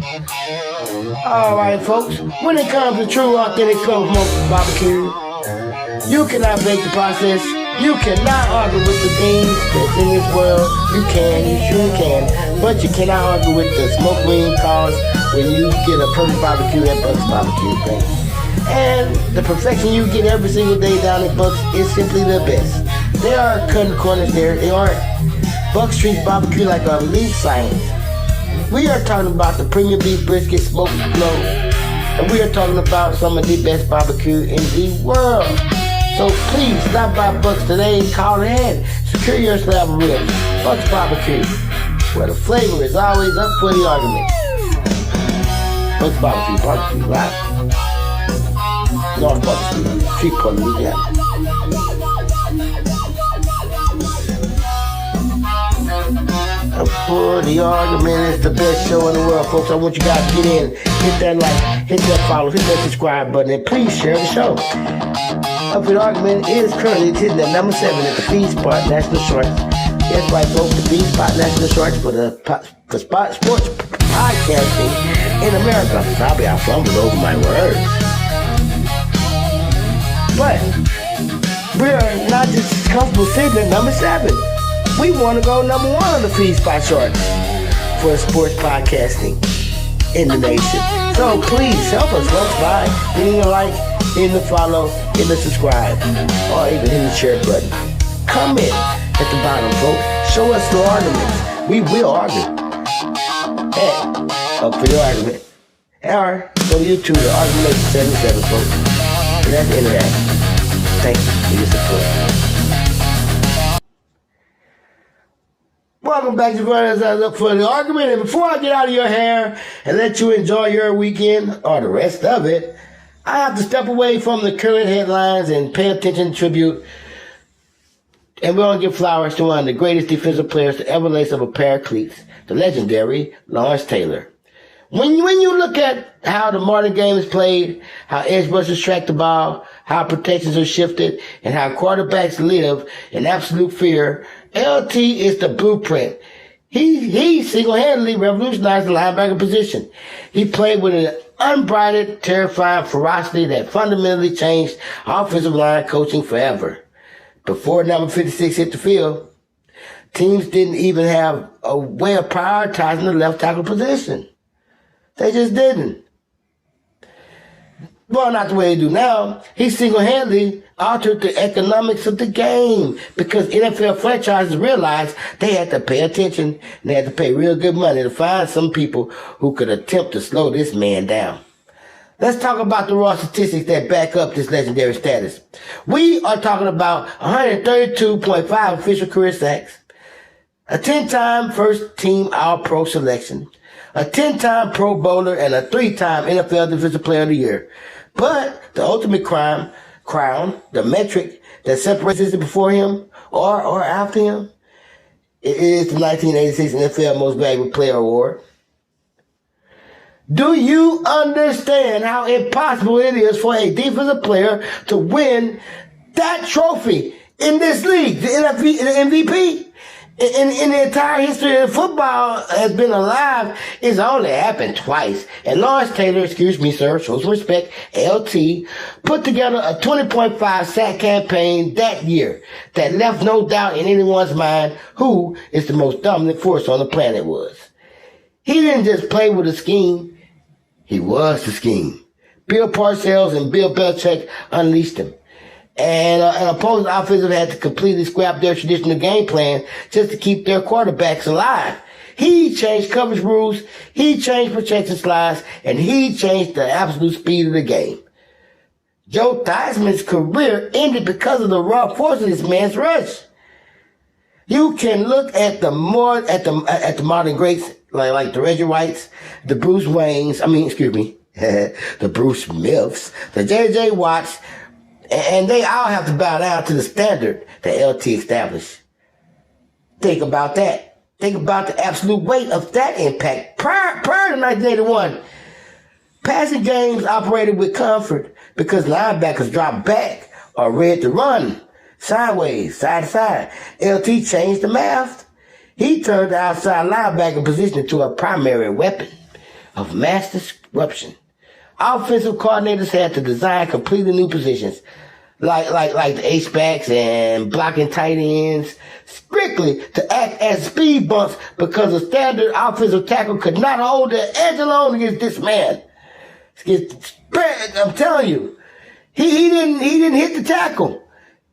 Alright folks, when it comes to true authentic slow smoke barbecue, you cannot break the process. You cannot argue with the things that's in this world. You sure can, but you cannot argue with the smoke ring cost when you get a perfect barbecue at Buck's Barbecue, thing. And the perfection you get every single day down at Buck's is simply the best. They are cutting corners there. They aren't. Buck's treats barbecue like a elite science. We are talking about the premium beef brisket smoked slow, and we are talking about some of the best barbecue in the world. So please stop by Buck's today and call ahead. Secure your slab of ribs. Buck's Barbecue, where the flavor is always up for the argument. Buck's Barbecue live. North Buck Street, Shreveport, Louisiana. For the argument, it's the best show in the world, folks. I want you guys to get in, hit that like, hit that follow, hit that subscribe button, and please share the show. Up for the argument is currently hitting at number 7 at the Feed Spot National Shorts. That's right, folks, the Feed Spot National Shorts for sports podcasting in America. Probably I fumbled over my words. But we're not just comfortable sitting at number 7. We want to go number 1 on the Feed Spot Shorts for sports podcasting in the nation. So please help us, folks, by hitting the like, hitting the follow, hitting the subscribe, or even hitting the share button. Comment at the bottom, folks. Show us your arguments. We will argue. Up for your argument. Or go to YouTube, the Argument 77, folks. And that's the internet. Thank you for your support. Welcome back to Brothers I Look for the Argument. And before I get out of your hair and let you enjoy your weekend, or the rest of it, I have to step away from the current headlines and pay attention to tribute. And we're going to give flowers to one of the greatest defensive players to ever lace up a pair of cleats, the legendary Lawrence Taylor. When you look at how the modern game is played, how edge rushers track the ball, how protections are shifted, and how quarterbacks live in absolute fear, LT is the blueprint. He single-handedly revolutionized the linebacker position. He played with an unbridled, terrifying ferocity that fundamentally changed offensive line coaching forever. Before number 56 hit the field, teams didn't even have a way of prioritizing the left tackle position. They just didn't. Well, not the way they do now. He single-handedly altered the economics of the game because NFL franchises realized they had to pay attention and they had to pay real good money to find some people who could attempt to slow this man down. Let's talk about the raw statistics that back up this legendary status. We are talking about 132.5 official career sacks, a 10-time first-team All-Pro selection, a 10-time Pro Bowler, and a 3-time NFL Defensive Player of the Year. But the ultimate crown, the metric that separates this before him or after him, it is the 1986 NFL Most Valuable Player Award. Do you understand how impossible it is for a defensive player to win that trophy in this league, the MVP? In the entire history of football has been alive, it's only happened twice. And Lawrence Taylor, excuse me, sir, show some respect, LT, put together a 20.5 sack campaign that year that left no doubt in anyone's mind who is the most dominant force on the planet was. He didn't just play with a scheme, he was the scheme. Bill Parcells and Bill Belichick unleashed him. And an opposing offensive had to completely scrap their traditional game plan just to keep their quarterbacks alive. He changed coverage rules, he changed protection slides, and he changed the absolute speed of the game. Joe Theismann's career ended because of the raw force of this man's rush. You can look at the modern greats like the Reggie Whites, the Bruce Waynes, the Bruce Smiths, the J.J. Watts, and they all have to bow down to the standard that LT established. Think about that. Think about the absolute weight of that impact. Prior to 1981, passing games operated with comfort because linebackers dropped back or read to run sideways, side to side. LT changed the math. He turned the outside linebacker position into a primary weapon. of mass disruption. Offensive coordinators had to design completely new positions, like the H-backs and blocking tight ends, strictly to act as speed bumps because a standard offensive tackle could not hold their edge alone against this man. I'm telling you, he didn't hit the tackle.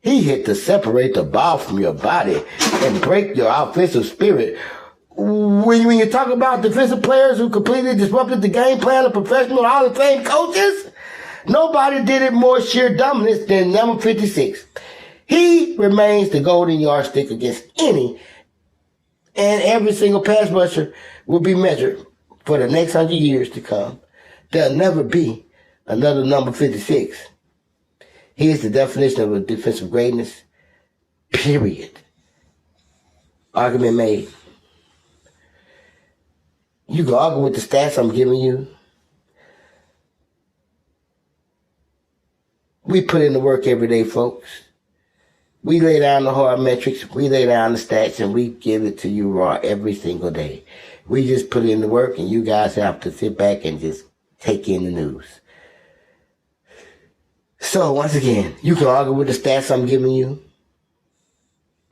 He hit to separate the ball from your body and break your offensive spirit. When you talk about defensive players who completely disrupted the game plan of professional Hall of Fame coaches, nobody did it more sheer dominance than number 56. He remains the golden yardstick against any and every single pass rusher will be measured for the next 100 years to come. There'll never be another number 56. He is the definition of a defensive greatness, period. Argument made. You can argue with the stats I'm giving you. We put in the work every day, folks. We lay down the hard metrics, we lay down the stats, and we give it to you raw every single day. We just put in the work, and you guys have to sit back and just take in the news. So, once again, you can argue with the stats I'm giving you.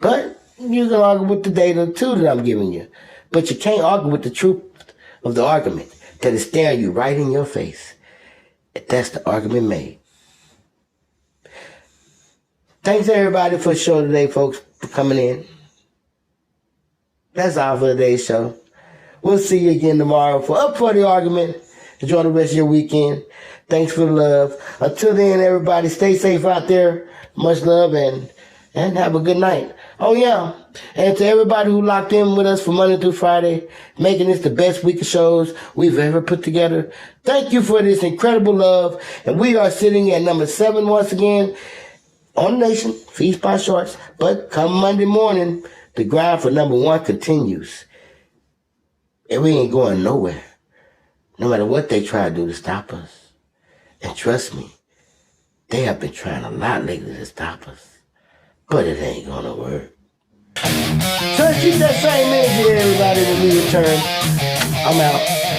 But you can argue with the data, too, that I'm giving you. But you can't argue with the truth of the argument that is staring you right in your face. That's the argument made. Thanks everybody for the show today, folks, for coming in. That's all for today's show. We'll see you again tomorrow for Up for the Argument. Enjoy the rest of your weekend. Thanks for the love. Until then, everybody, stay safe out there. Much love and have a good night. Oh, yeah. And to everybody who locked in with us from Monday through Friday, making this the best week of shows we've ever put together, thank you for this incredible love. And we are sitting at number 7 once again on the nation, Feast by Shorts. But come Monday morning, the grind for number 1 continues. And we ain't going nowhere, no matter what they try to do to stop us. And trust me, they have been trying a lot lately to stop us. But it ain't gonna work. So keep that same energy, everybody, when we return. I'm out.